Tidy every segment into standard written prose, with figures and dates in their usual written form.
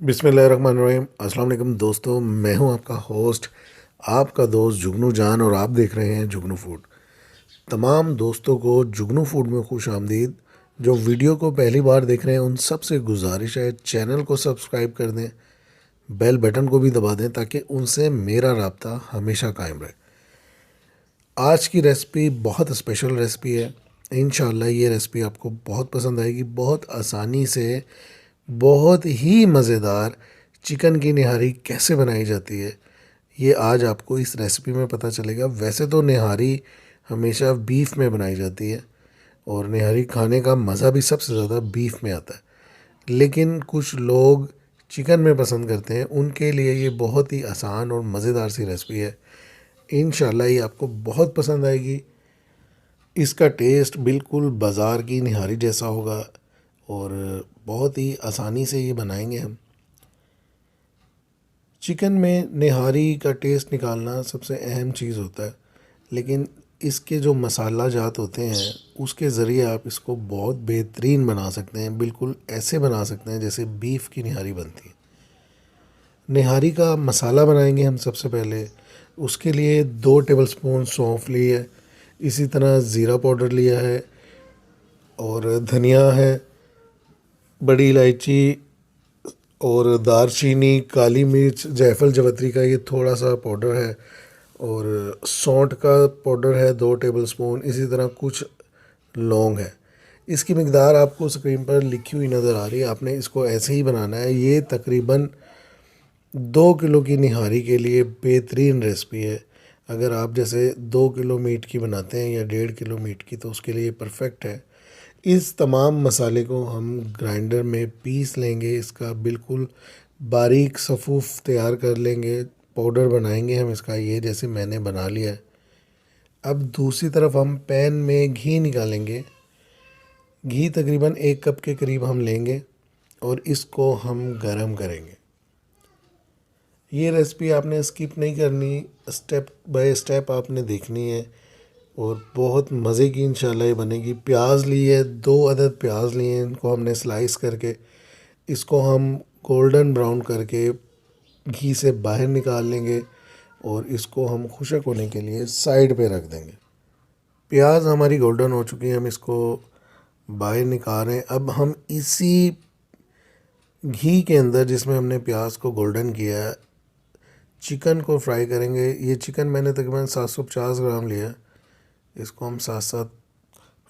बिस्मिल्लाहिर्रहमानिर्रहीम। अस्सलाम वालेकुम दोस्तों, मैं हूं आपका होस्ट, आपका दोस्त जुगनू जान, और आप देख रहे हैं जुगनू फूड। तमाम दोस्तों को जुगनू फूड में खुश आमदीद। जो वीडियो को पहली बार देख रहे हैं उन सब से गुजारिश है, चैनल को सब्सक्राइब कर दें, बेल बटन को भी दबा दें ताकि उनसे मेरा राब्ता हमेशा कायम रहे। आज की रेसिपी बहुत स्पेशल रेसिपी है। इंशाल्लाह ये रेसिपी आपको बहुत पसंद आएगी। बहुत आसानी से बहुत ही मज़ेदार चिकन की निहारी कैसे बनाई जाती है, ये आज आपको इस रेसिपी में पता चलेगा। वैसे तो निहारी हमेशा बीफ में बनाई जाती है और निहारी खाने का मज़ा भी सबसे ज़्यादा बीफ में आता है, लेकिन कुछ लोग चिकन में पसंद करते हैं। उनके लिए ये बहुत ही आसान और मज़ेदार सी रेसिपी है। इंशाल्लाह ये आपको बहुत पसंद आएगी। इसका टेस्ट बिल्कुल बाज़ार की निहारी जैसा होगा और बहुत ही आसानी से ये बनाएंगे हम। चिकन में निहारी का टेस्ट निकालना सबसे अहम चीज़ होता है, लेकिन इसके जो मसाला जात होते हैं उसके ज़रिए आप इसको बहुत बेहतरीन बना सकते हैं। बिल्कुल ऐसे बना सकते हैं जैसे बीफ की निहारी बनती है। निहारी का मसाला बनाएंगे हम सबसे पहले। उसके लिए 2 टेबलस्पून सौंफ ली है, इसी तरह ज़ीरा पाउडर लिया है और धनिया है, बड़ी इलायची और दारचीनी, काली मिर्च, जायफल जवत्री का ये थोड़ा सा पाउडर है और सौंठ का पाउडर है 2 टेबलस्पून। इसी तरह कुछ लौंग है। इसकी मिकदार आपको स्क्रीन पर लिखी हुई नज़र आ रही है, आपने इसको ऐसे ही बनाना है। ये तकरीबन 2 किलो की निहारी के लिए बेहतरीन रेसिपी है। अगर आप जैसे 2 किलो मीट की बनाते हैं या 1.5 किलो मीट की, तो उसके लिए परफेक्ट है। इस तमाम मसाले को हम ग्राइंडर में पीस लेंगे। इसका बिल्कुल बारीक सफ़ूफ तैयार कर लेंगे, पाउडर बनाएंगे हम इसका, ये जैसे मैंने बना लिया है। अब दूसरी तरफ हम पैन में घी निकालेंगे। घी तकरीबन 1 कप के करीब हम लेंगे और इसको हम गरम करेंगे। ये रेसिपी आपने स्किप नहीं करनी, स्टेप बाय स्टेप आपने देखनी है और बहुत मज़े की इंशाल्लाह ये बनेगी। प्याज ली है, 2 अदद प्याज लिए हैं, इनको हमने स्लाइस करके इसको हम गोल्डन ब्राउन करके घी से बाहर निकाल लेंगे और इसको हम खुशक होने के लिए साइड पे रख देंगे। प्याज हमारी गोल्डन हो चुकी है, हम इसको बाहर निकाल रहे हैं। अब हम इसी घी के अंदर जिसमें हमने प्याज को गोल्डन किया है, चिकन को फ्राई करेंगे। ये चिकन मैंने तकरीबन 750 ग्राम लिया है। इसको हम साथ साथ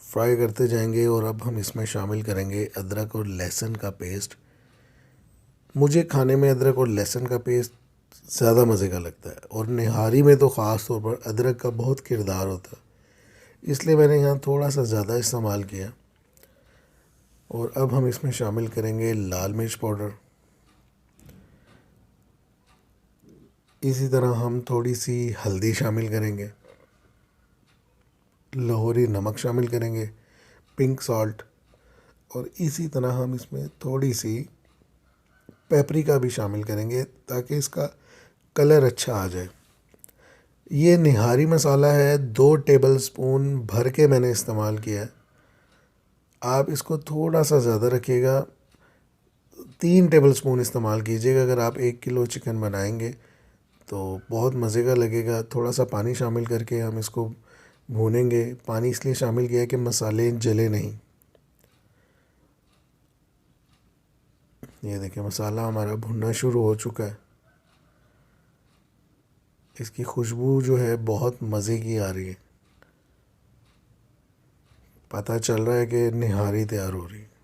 फ्राई करते जाएंगे और अब हम इसमें शामिल करेंगे अदरक और लहसुन का पेस्ट। मुझे खाने में अदरक और लहसुन का पेस्ट ज़्यादा मज़े का लगता है और निहारी में तो ख़ास तौर पर अदरक का बहुत किरदार होता है, इसलिए मैंने यहाँ थोड़ा सा ज़्यादा इस्तेमाल किया। और अब हम इसमें शामिल करेंगे लाल मिर्च पाउडर। इसी तरह हम थोड़ी सी हल्दी शामिल करेंगे, लाहौरी नमक शामिल करेंगे, पिंक सॉल्ट, और इसी तरह हम इसमें थोड़ी सी पेपरिका भी शामिल करेंगे ताकि इसका कलर अच्छा आ जाए। ये निहारी मसाला है, 2 टेबलस्पून भर के मैंने इस्तेमाल किया है। आप इसको थोड़ा सा ज़्यादा रखिएगा, 3 टेबलस्पून इस्तेमाल कीजिएगा। अगर आप 1 किलो चिकन बनाएंगे तो बहुत मज़े का लगेगा। थोड़ा सा पानी शामिल करके हम इसको भूनेंगे। पानी इसलिए शामिल किया है कि मसाले जले नहीं। ये देखिए मसाला हमारा भुनना शुरू हो चुका है। इसकी खुशबू जो है बहुत मज़े की आ रही है। पता चल रहा है कि निहारी तैयार हो रही है।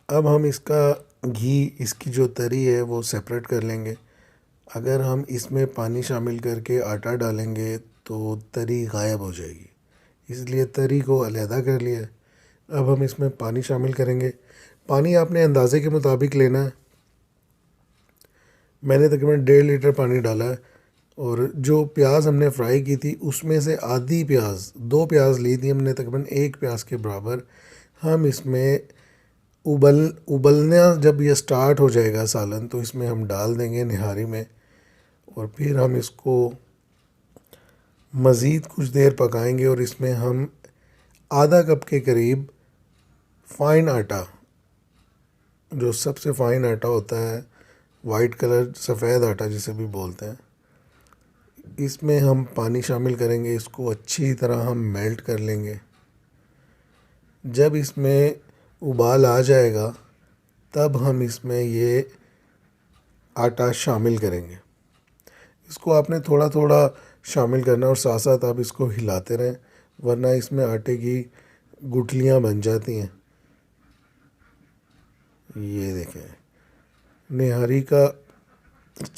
अब हम इसका घी, इसकी जो तरी है वो सेपरेट कर लेंगे। अगर हम इसमें पानी शामिल करके आटा डालेंगे तो तरी गायब हो जाएगी, इसलिए तरी को अलहदा कर लिया है। अब हम इसमें पानी शामिल करेंगे। पानी आपने अंदाज़े के मुताबिक लेना है। मैंने तकरीबन 1.5 लीटर पानी डाला है और जो प्याज हमने फ्राई की थी उसमें से आधी प्याज, 2 प्याज ली थी हमने तकरीबन 1 प्याज के बराबर, हम इसमें उबलना जब ये स्टार्ट हो जाएगा सालन, तो इसमें हम डाल देंगे निहारी में और फिर हम इसको मज़ीद कुछ देर पकाएंगे और इसमें हम आधा कप के करीब फाइन आटा, जो सबसे फाइन आटा होता है, वाइट कलर सफ़ेद आटा जिसे भी बोलते हैं, इसमें हम पानी शामिल करेंगे। इसको अच्छी तरह हम मेल्ट कर लेंगे। जब इसमें उबाल आ जाएगा तब हम इसमें ये आटा शामिल करेंगे। इसको आपने थोड़ा थोड़ा शामिल करना और साथ साथ आप इसको हिलाते रहें, वरना इसमें आटे की गुठलियाँ बन जाती हैं। ये देखें, निहारी का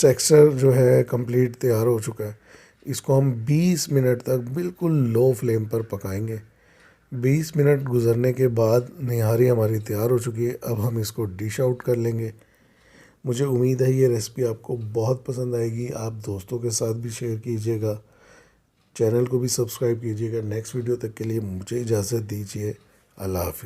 टेक्सचर जो है कंप्लीट तैयार हो चुका है। इसको हम 20 मिनट तक बिल्कुल लो फ्लेम पर पकाएंगे। 20 मिनट गुजरने के बाद निहारी हमारी तैयार हो चुकी है। अब हम इसको डिश आउट कर लेंगे। मुझे उम्मीद है ये रेसिपी आपको बहुत पसंद आएगी। आप दोस्तों के साथ भी शेयर कीजिएगा, चैनल को भी सब्सक्राइब कीजिएगा। नेक्स्ट वीडियो तक के लिए मुझे इजाज़त दीजिए। अल्लाह हाफिज़।